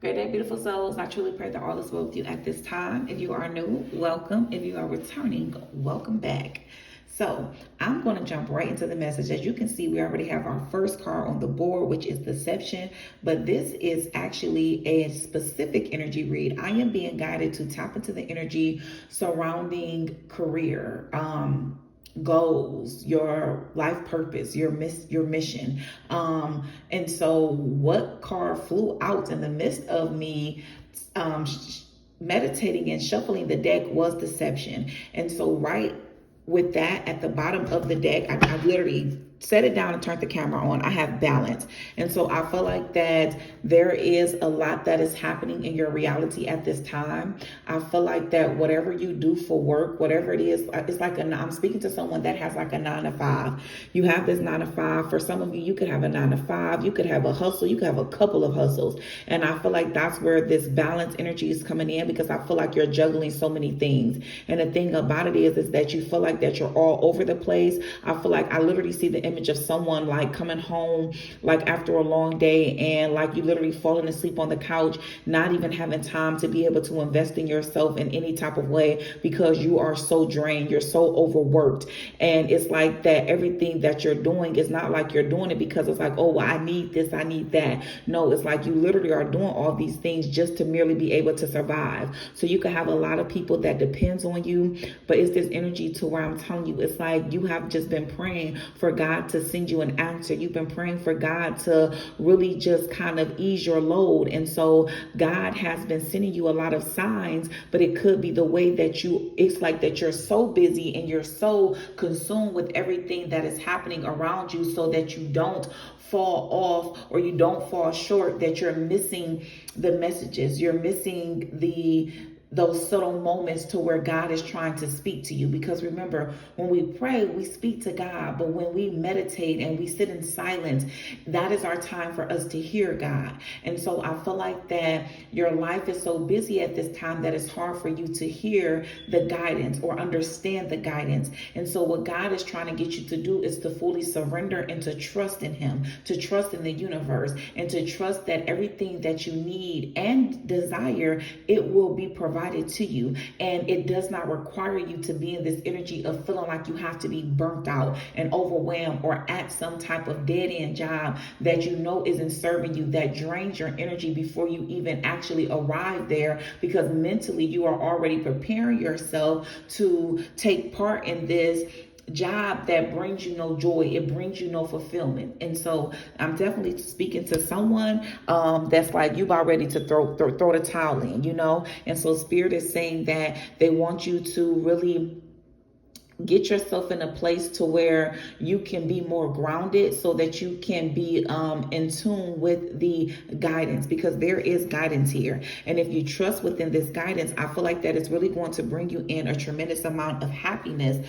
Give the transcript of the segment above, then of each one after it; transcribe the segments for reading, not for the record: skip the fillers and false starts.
Great day, beautiful souls. I truly pray that all is well with you at this time. If you are new, welcome. If you are returning, welcome back. So I'm going to jump right into the message. As you can see, we already have our first card on the board, which is deception. But this is actually a specific energy read. I am being guided to tap into the energy surrounding career, goals, your life purpose, your mission. And so what card flew out in the midst of me meditating and shuffling the deck was deception. And so right with that at the bottom of the deck, I literally set it down and turned the camera on. I have balance. And so I feel like that there is a lot that is happening in your reality at this time. I feel like that whatever you do for work, whatever it is, it's like I'm speaking to someone that has like a 9 to 5. You have this 9 to 5. For some of you, you could have a 9 to 5. You could have a hustle. You could have a couple of hustles. And I feel like that's where this balance energy is coming in, because I feel like you're juggling so many things. And the thing about it is that you feel like that you're all over the place. I feel like I literally see the image of someone like coming home like after a long day, and like you literally falling asleep on the couch, not even having time to be able to invest in yourself in any type of way because you are so drained, you're so overworked. And it's like that everything that you're doing is not like you're doing it because it's like, oh well, I need this, I need that. No, it's like you literally are doing all these things just to merely be able to survive. So you can have a lot of people that depends on you, but it's this energy to where I'm telling you, it's like you have just been praying for God to send you an answer. You've been praying for God to really just kind of ease your load. And so God has been sending you a lot of signs, but it could be the way that it's like that you're so busy and you're so consumed with everything that is happening around you, so that you don't fall off or you don't fall short, that you're missing the messages. You're missing those subtle moments to where God is trying to speak to you. Because remember, when we pray, we speak to God, but when we meditate and we sit in silence, that is our time for us to hear God. And so I feel like that your life is so busy at this time that it's hard for you to hear the guidance or understand the guidance. And so what God is trying to get you to do is to fully surrender and to trust in Him, to trust in the universe, and to trust that everything that you need and desire, it will be provided to you. And it does not require you to be in this energy of feeling like you have to be burnt out and overwhelmed or at some type of dead end job that you know isn't serving you, that drains your energy before you even actually arrive there, because mentally you are already preparing yourself to take part in this job that brings you no joy, it brings you no fulfillment. And so I'm definitely speaking to someone that's like you've already to throw the towel in, and so Spirit is saying that they want you to really get yourself in a place to where you can be more grounded, so that you can be in tune with the guidance, because there is guidance here. And if you trust within this guidance, I feel like that it's really going to bring you in a tremendous amount of happiness.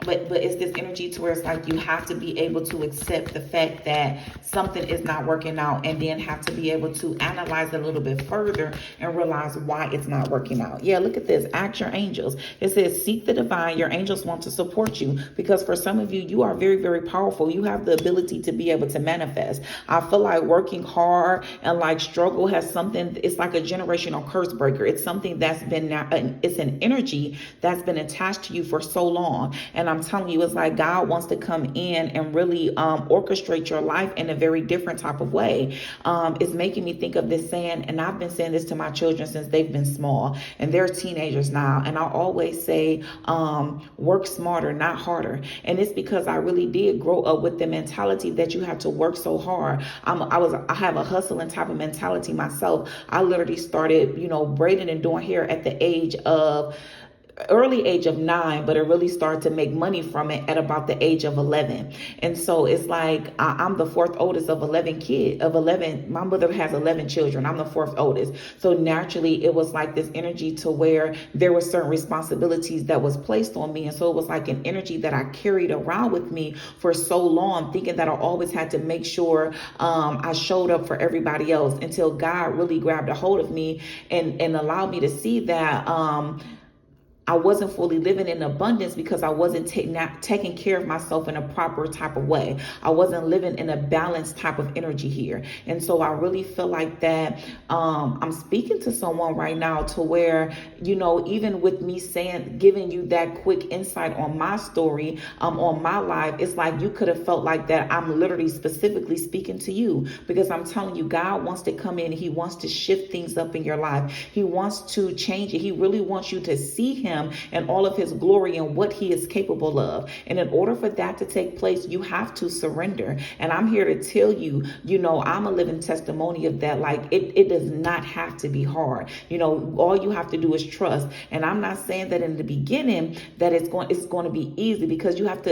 But it's this energy to where it's like you have to be able to accept the fact that something is not working out, and then have to be able to analyze it a little bit further and realize why it's not working out. Yeah, look at this. Ask your angels. It says, seek the divine. Your angels want to support you, because for some of you, you are very, very powerful. You have the ability to be able to manifest. I feel like working hard and like struggle has something, it's like a generational curse breaker. It's something that's been, it's an energy that's been attached to you for so long. And I'm telling you, it's like God wants to come in and really orchestrate your life in a very different type of way. It's making me think of this saying, and I've been saying this to my children since they've been small, and they're teenagers now. And I always say, work smarter, not harder. And it's because I really did grow up with the mentality that you have to work so hard. I have a hustling type of mentality myself. I literally started, braiding and doing hair at the early age of 9, but it really started to make money from it at about the age of 11. And so it's like I'm the fourth oldest of 11 kids. My mother has 11 children. I'm the fourth oldest. So naturally, it was like this energy to where there were certain responsibilities that was placed on me. And so it was like an energy that I carried around with me for so long, thinking that I always had to make sure I showed up for everybody else, until God really grabbed a hold of me and allowed me to see that I wasn't fully living in abundance because I wasn't not taking care of myself in a proper type of way. I wasn't living in a balanced type of energy here. And so I really feel like that I'm speaking to someone right now to where, even with me saying, giving you that quick insight on my story, on my life, it's like you could have felt like that I'm literally specifically speaking to you, because I'm telling you, God wants to come in. He wants to shift things up in your life. He wants to change it. He really wants you to see him and all of his glory and what he is capable of. And in order for that to take place, you have to surrender. And I'm here to tell you, I'm a living testimony of that. Like it does not have to be hard. All you have to do is trust. And I'm not saying that in the beginning that it's going to be easy, because you have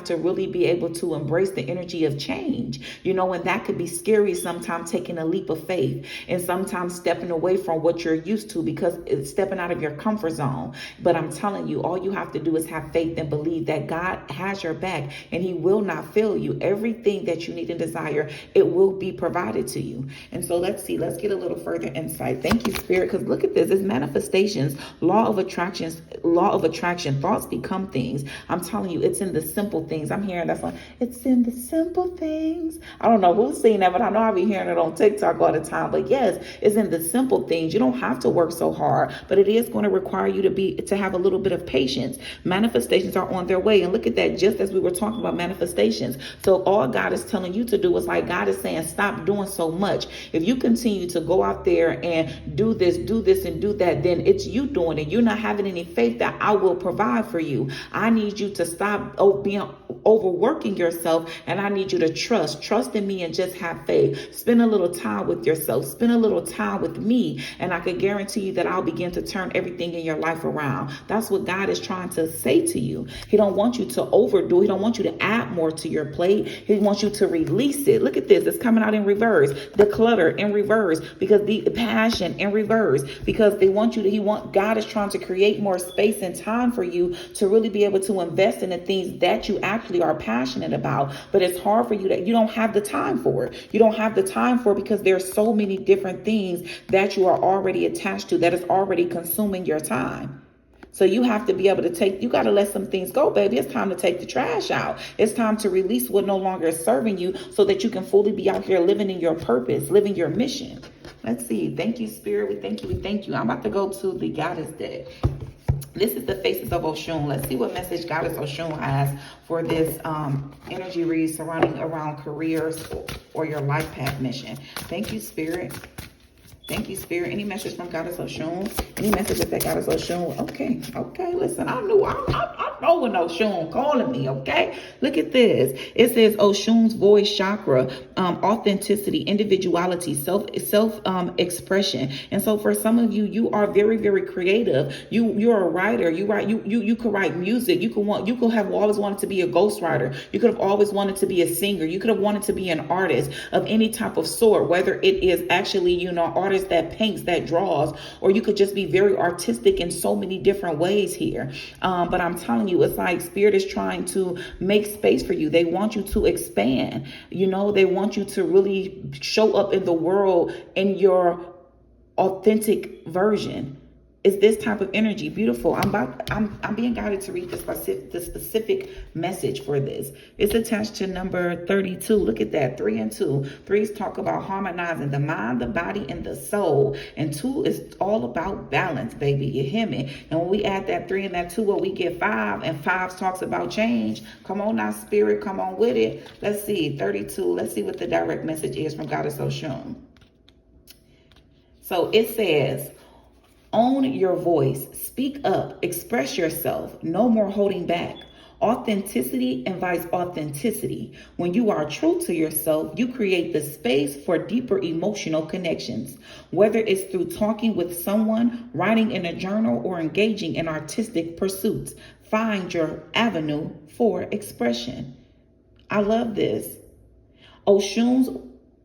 to really be able to embrace the energy of change, and that could be scary sometimes, taking a leap of faith, and sometimes stepping away from what you're used to, because it's stepping out of your comfort zone. But I'm telling you, all you have to do is have faith and believe that God has your back and he will not fail you. Everything that you need and desire, it will be provided to you. And so let's get a little further insight. Thank you, Spirit, because look at this. It's manifestations, law of attraction, thoughts become things. I'm telling you, it's in the simple things. I'm hearing that song. It's in the simple things. I don't know who's seen that, but I know I'll be hearing it on TikTok all the time. But yes, it's in the simple things. You don't have to work so hard, but it is going to require you to have a little bit of patience. Manifestations are on their way. And look at that, just as we were talking about manifestations. So all God is telling you to do is, like, God is saying, stop doing so much. If you continue to go out there and do this and do that, then it's you doing it. You're not having any faith that I will provide for you. I need you to stop being overworking yourself, and I need you to trust in me and just have faith. Spend a little time with yourself. Spend a little time with me, and I can guarantee you that I'll begin to turn everything in your life around. That's what God is trying to say to you. He don't want you to overdo. He don't want you to add more to your plate. He wants you to release it. Look at this. It's coming out in reverse. The clutter in reverse, because the passion in reverse, because God is trying to create more space and time for you to really be able to invest in the things that you actually are passionate about. But it's hard for you that you don't have the time for it. You don't have the time for it because there's so many different things that you are already attached to that is already consuming your time. So you have to be able to you got to let some things go, baby. It's time to take the trash out. It's time to release what no longer is serving you so that you can fully be out here living in your purpose, living your mission. Let's see. Thank you, Spirit. We thank you. We thank you. I'm about to go to the Goddess deck. This is the Faces of Oshun. Let's see what message Goddess Oshun has for this energy read surrounding around careers or your life path mission. Thank you, Spirit. Thank you, Spirit. Any message from Goddess Oshun? Any messages that Goddess Oshun? Okay. Listen, I know when Oshun calling me. Okay, look at this. It says Oshun's voice chakra, authenticity, individuality, self expression. And so for some of you, you are very, very creative. You're a writer. You write. You could write music. You could have always wanted to be a ghostwriter. You could have always wanted to be a singer. You could have wanted to be an artist of any type of sort, whether it is actually artist that paints, that draws, or you could just be very artistic in so many different ways here. But I'm telling you, it's like Spirit is trying to make space for you. They want you to expand. They want you to really show up in the world in your authentic version. It's this type of energy. Beautiful. I'm being guided to read the specific message for this. It's attached to number 32. Look at that. 3 and 2. 3's talk about harmonizing the mind, the body, and the soul. And 2 is all about balance, baby. You hear me? And when we add that 3 and that 2, we get 5. And 5 talks about change. Come on now, Spirit. Come on with it. Let's see. 32. Let's see what the direct message is from Goddess Oshun. So it says, own your voice, speak up, express yourself, no more holding back. Authenticity invites authenticity. When you are true to yourself, you create the space for deeper emotional connections. Whether it's through talking with someone, writing in a journal, or engaging in artistic pursuits, find your avenue for expression. I love this. Oshun's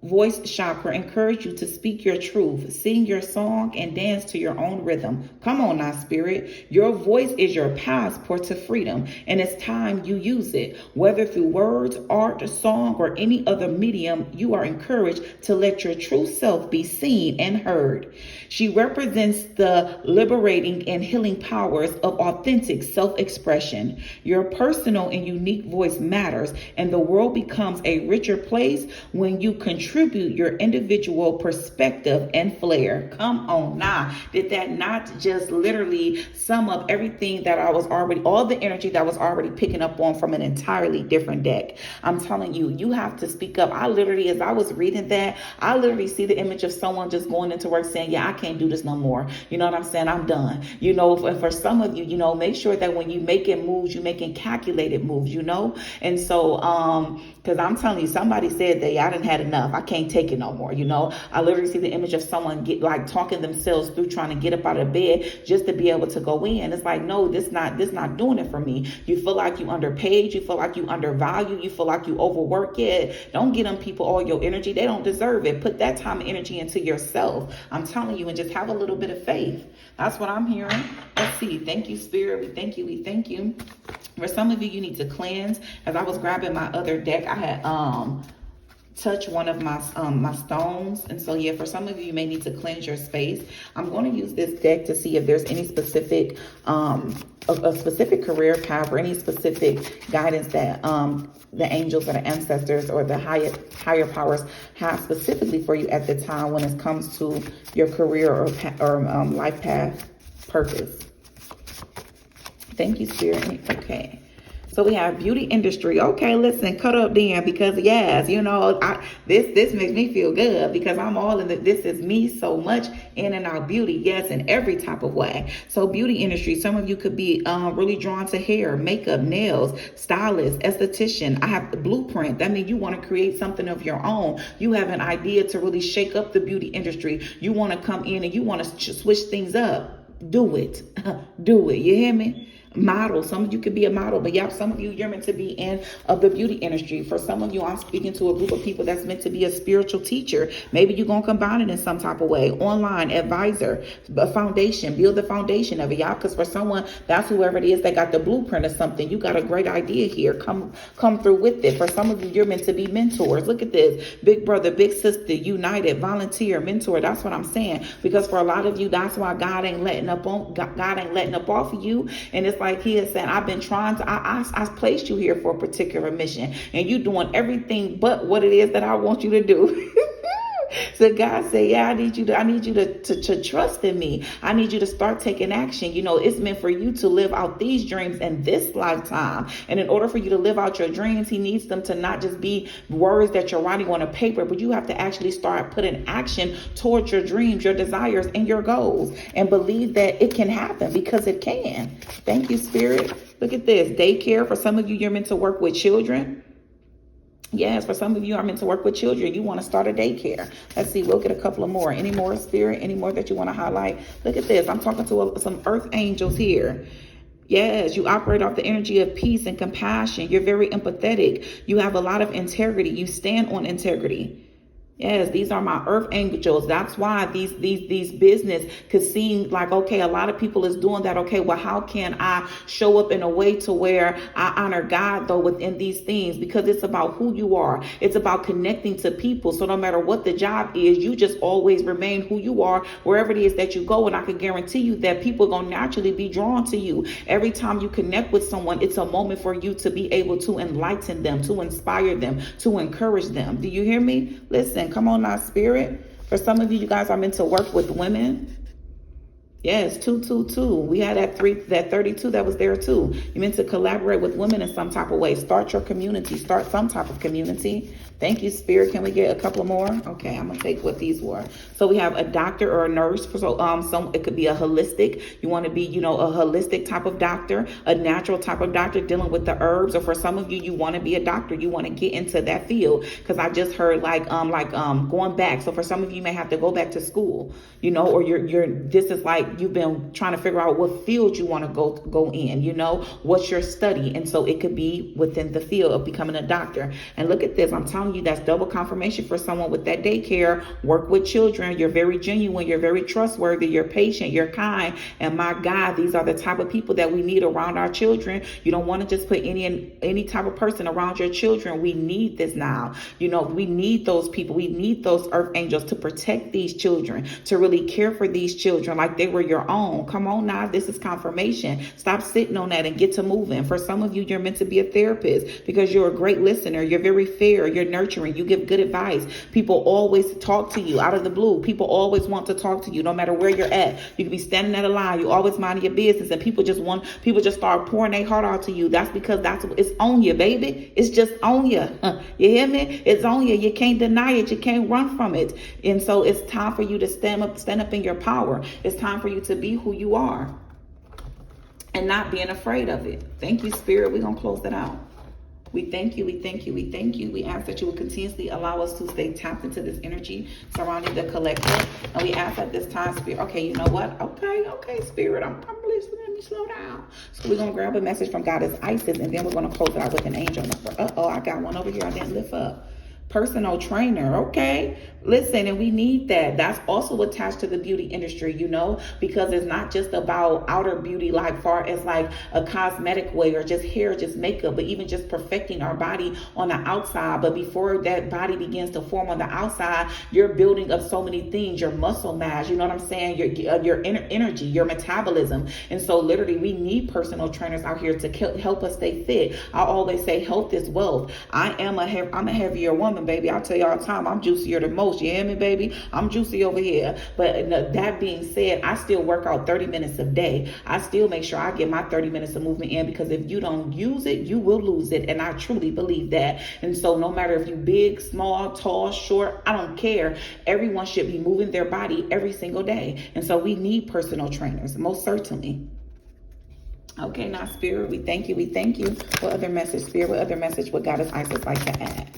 voice chakra encourage you to speak your truth, sing your song, and dance to your own rhythm. Come on now, spirit. Your voice is your passport to freedom, and it's time you use it. Whether through words, art, song, or any other medium, you are encouraged to let your true self be seen and heard. She represents the liberating and healing powers of authentic self-expression. Your personal and unique voice matters, and the world becomes a richer place when you contribute your individual perspective and flair. Come on now. Did that not just literally sum up everything that I was already, all the energy that I was already picking up on from an entirely different deck? I'm telling you, you have to speak up. I literally, as I was reading that, I literally see the image of someone just going into work saying, yeah, I can't do this no more. You know what I'm saying? I'm done. You know, for some of you, you know, make sure that when you making moves, you're making calculated moves, you know? And so, because I'm telling you, somebody said that I done had enough. I can't take it no more. You know, I literally see the image of someone talking themselves through trying to get up out of bed just to be able to go in. It's like, no, this not doing it for me. You feel like you underpaid. You feel like you undervalued. You feel like you overwork it. Don't get them people all your energy. They don't deserve it. Put that time and energy into yourself. I'm telling you, and just have a little bit of faith. That's what I'm hearing. Let's see. Thank you, Spirit. We thank you. We thank you. For some of you, you need to cleanse. As I was grabbing my other deck, I had touched one of my my stones, and so yeah, for some of you, you may need to cleanse your space. I'm going to use this deck to see if there's any specific a specific career path or any specific guidance that the angels or the ancestors or the higher powers have specifically for you at the time when it comes to your career or life path purpose. Thank you, Spirit. Okay. So we have beauty industry. Okay, listen, cut up then, because yes, you know, this makes me feel good because I'm all in this is me so much in and out beauty. Yes, in every type of way. So beauty industry, some of you could be really drawn to hair, makeup, nails, stylist, esthetician. I have the blueprint. That means you want to create something of your own. You have an idea to really shake up the beauty industry. You want to come in and you want to switch things up. Do it. Do it. You hear me? Model. Some of you could be a model, but yeah, some of you, you're meant to be in the beauty industry. For some of you, I'm speaking to a group of people that's meant to be a spiritual teacher. Maybe you're going to combine it in some type of way. Online advisor, a foundation, build the foundation of it, y'all. Because for someone, that's whoever it is that got the blueprint or something. You got a great idea here. Come through with it. For some of you, you're meant to be mentors. Look at this. Big brother, big sister, united, volunteer, mentor. That's what I'm saying. Because for a lot of you, that's why God ain't letting up off of you. And it's like he is saying, I've been trying to, I placed you here for a particular mission, and you doing everything but what it is that I want you to do. So God said, yeah, I need you to trust in me. I need you to start taking action. You know, it's meant for you to live out these dreams in this lifetime. And in order for you to live out your dreams, he needs them to not just be words that you're writing on a paper, but you have to actually start putting action towards your dreams, your desires, and your goals, and believe that it can happen, because it can. Thank you, Spirit. Look at this. Daycare. For some of you, you're meant to work with children. Yes, for some of you are meant to work with children. You want to start a daycare. Let's see. We'll get a couple of more. Any more, Spirit? Any more that you want to highlight? Look at this. I'm talking to some earth angels here. Yes, you operate off the energy of peace and compassion. You're very empathetic. You have a lot of integrity. You stand on integrity. Yes, these are my earth angels. That's why these business could seem like, okay, a lot of people is doing that. Okay, well, how can I show up in a way to where I honor God, though, within these things? Because it's about who you are. It's about connecting to people. So no matter what the job is, you just always remain who you are wherever it is that you go. And I can guarantee you that people are going to naturally be drawn to you. Every time you connect with someone, it's a moment for you to be able to enlighten them, to inspire them, to encourage them. Do you hear me? Listen. Come on now, Spirit. For some of you, you guys are meant to work with women. Yes, 222. We had that 32 that was there too. You meant to collaborate with women in some type of way. Start your community. Start some type of community. Thank you, Spirit. Can we get a couple more? Okay, I'm gonna take what these were. So we have a doctor or a nurse. So it could be a holistic. You want to be, you know, a holistic type of doctor, a natural type of doctor dealing with the herbs. Or for some of you, you want to be a doctor. You want to get into that field, because I just heard going back. So for some of you, you may have to go back to school, you know, or this is like like you've been trying to figure out what field you want to go in, what's your study. And so it could be within the field of becoming a doctor. And look at this, I'm telling you, that's double confirmation for someone with that daycare, work with children. You're very genuine, you're very trustworthy, you're patient, you're kind. And my God, these are the type of people that we need around our children. You don't want to just put any type of person around your children. We need this now. We need those people. We need those earth angels to protect these children, to really care for these children like they were your own. Come on now, this is confirmation. Stop sitting on that and get to moving. For some of you, you're meant to be a therapist because you're a great listener. You're very fair. You're nurturing. You give good advice. People always talk to you out of the blue. People always want to talk to you no matter where you're at. You can be standing at a line. You always mind your business, and people just start pouring their heart out to you. That's because it's on you, baby. It's just on you. You hear me? It's on you. You can't deny it. You can't run from it. And so it's time for you to stand up in your power. It's time for you to be who you are and not being afraid of it. Thank you, Spirit. We're going to close that out. We thank you. We thank you. We thank you. We ask that you will continuously allow us to stay tapped into this energy surrounding the collective. And we ask at this time, Spirit, okay, you know what? Okay, Spirit, I'm listening. Let me slow down. So we're going to grab a message from Goddess Isis, and then we're going to close it out with an angel number. I got one over here I didn't lift up. Personal trainer. Okay. Listen, and we need that. That's also attached to the beauty industry, because it's not just about outer beauty, like far as like a cosmetic way or just hair, just makeup, but even just perfecting our body on the outside. But before that body begins to form on the outside, you're building up so many things, your muscle mass, you know what I'm saying? Your energy, your metabolism. And so literally we need personal trainers out here to help us stay fit. I always say health is wealth. I'm a heavier woman, baby. I tell you all the time, I'm juicier than most. You hear me, baby? I'm juicy over here. But that being said, I still work out 30 minutes a day. I still make sure I get my 30 minutes of movement in, because if you don't use it, you will lose it. And I truly believe that. And so no matter if you're big, small, tall, short, I don't care. Everyone should be moving their body every single day. And so we need personal trainers, most certainly. Okay, now, Spirit, we thank you. We thank you. What other message, Spirit? What other message would Goddess Isis like to add?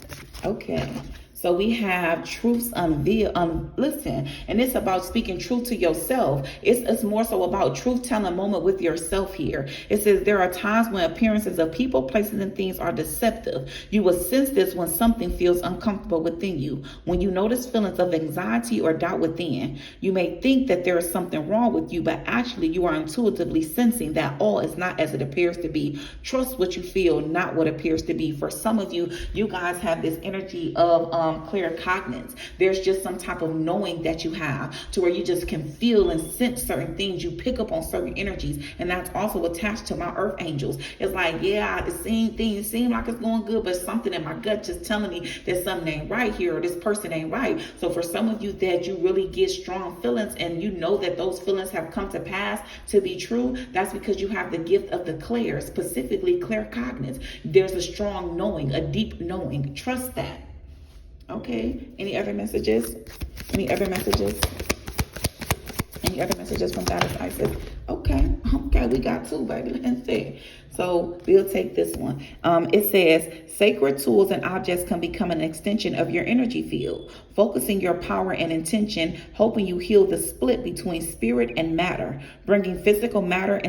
Okay. So we have truths unveiled. Listen, and it's about speaking truth to yourself. It's more so about truth-telling moment with yourself here. It says there are times when appearances of people, places, and things are deceptive. You will sense this when something feels uncomfortable within you. When you notice feelings of anxiety or doubt within, you may think that there is something wrong with you, but actually you are intuitively sensing that all is not as it appears to be. Trust what you feel, not what appears to be. For some of you, you guys have this energy of clear cognizance. There's just some type of knowing that you have to where you just can feel and sense certain things. You pick up on certain energies, and that's also attached to my earth angels. It's like, yeah, things seem like it's going good, but something in my gut just telling me that something ain't right here, or this person ain't right. So for some of you that you really get strong feelings, and you know that those feelings have come to pass to be true, that's because you have the gift of the clair, specifically claircognizance. There's a strong knowing, a deep knowing. Trust that. Okay. Any other messages? Any other messages? Any other messages from Goddess Isis? Okay. We got two, baby. Let's see. So we'll take this one. It says, sacred tools and objects can become an extension of your energy field, focusing your power and intention, helping you heal the split between spirit and matter, bringing physical matter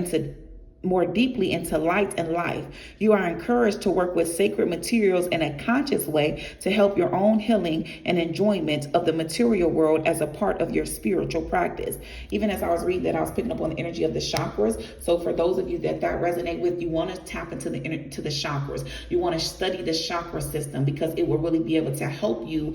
more deeply into light and life. You are encouraged to work with sacred materials in a conscious way to help your own healing and enjoyment of the material world as a part of your spiritual practice. Even as I was reading that, I was picking up on the energy of the chakras. So for those of you that resonate with, you want to tap into the chakras. You want to study the chakra system, because it will really be able to help you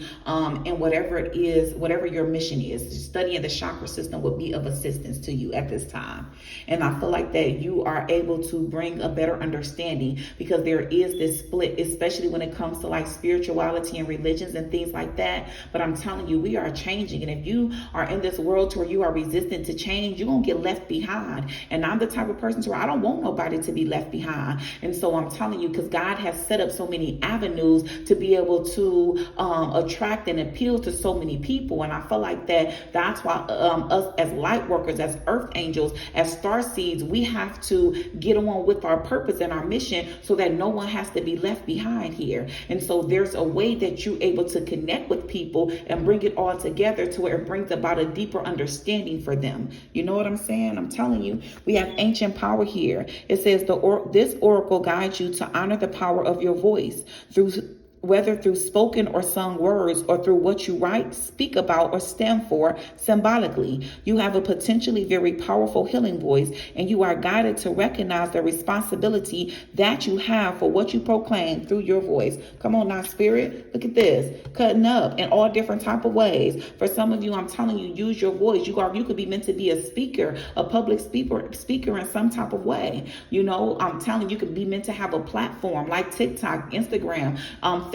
in whatever it is, whatever your mission is. Studying the chakra system would be of assistance to you at this time. And I feel like that you are able to bring a better understanding, because there is this split, especially when it comes to like spirituality and religions and things like that. But I'm telling you, we are changing. And if you are in this world to where you are resistant to change, you're going to get left behind. And I'm the type of person to where I don't want nobody to be left behind. And so I'm telling you, because God has set up so many avenues to be able to attract and appeal to so many people. And I feel like that's why us as light workers, as earth angels, as star seeds, we have to to get on with our purpose and our mission so that no one has to be left behind here. And so there's a way that you're able to connect with people and bring it all together to where it brings about a deeper understanding for them. You know what I'm saying? I'm telling you, we have ancient power here. It says this oracle guides you to honor the power of your voice through whether through spoken or sung words or through what you write, speak about, or stand for symbolically. You have a potentially very powerful healing voice, and you are guided to recognize the responsibility that you have for what you proclaim through your voice. Come on now, Spirit. Look at this. Cutting up in all different type of ways. For some of you, I'm telling you, use your voice. You could be meant to be a speaker, a public speaker in some type of way. You know, I'm telling you, could be meant to have a platform like TikTok, Instagram,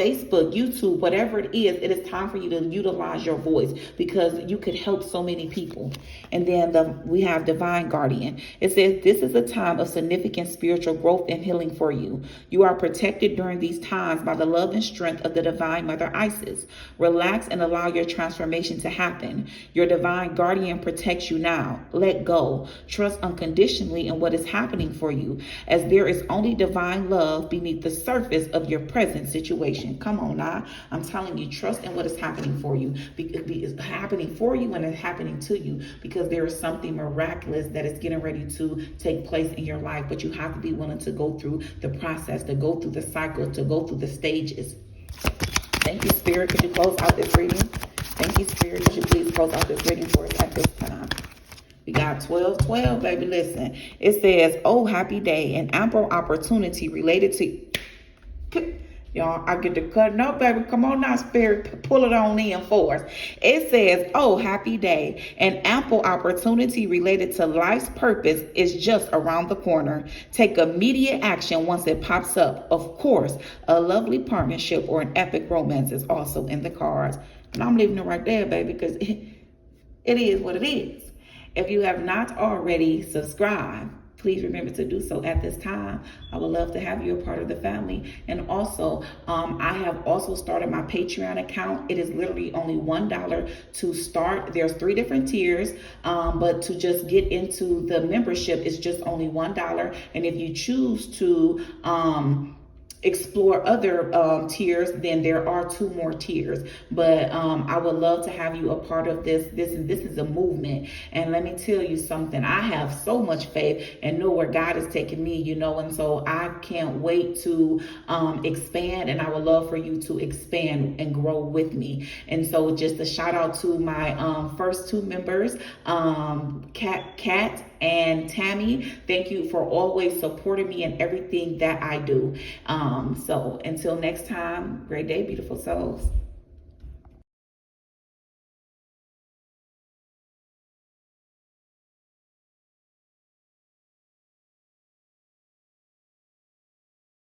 Facebook, YouTube, whatever it is time for you to utilize your voice because you could help so many people. And then we have Divine Guardian. It says this is a time of significant spiritual growth and healing for you. You are protected during these times by the love and strength of the Divine Mother Isis. Relax and allow your transformation to happen. Your Divine Guardian protects you now. Let go. Trust unconditionally in what is happening for you, as there is only divine love beneath the surface of your present situation. Come on now. I'm telling you, trust in what is happening for you. It's happening for you and it's happening to you because there is something miraculous that is getting ready to take place in your life. But you have to be willing to go through the process, to go through the cycle, to go through the stages. Thank you, Spirit. Could you close out this reading? Thank you, Spirit. Could you please close out this reading for us at this time? We got 12:12, baby. Listen. It says, oh, happy day, an ample opportunity related to... Y'all, I get to cutting up, baby. Come on now, Spirit. Pull it on in for us. It says, oh, happy day. An ample opportunity related to life's purpose is just around the corner. Take immediate action once it pops up. Of course, a lovely partnership or an epic romance is also in the cards. And I'm leaving it right there, baby, because it is what it is. If you have not already subscribed, please remember to do so at this time. I would love to have you a part of the family. And also, I have also started my Patreon account. It is literally only $1 to start. There's 3 different tiers, but to just get into the membership is just only $1. And if you choose to explore other tiers, then there are 2 more tiers. But I would love to have you a part of this. This is a movement. And let me tell you something. I have so much faith and know where God is taking me, you know, and so I can't wait to expand, and I would love for you to expand and grow with me. And so just a shout out to my first 2 members, Kat and Tammy. Thank you for always supporting me in everything that I do. So until next time, great day, beautiful souls.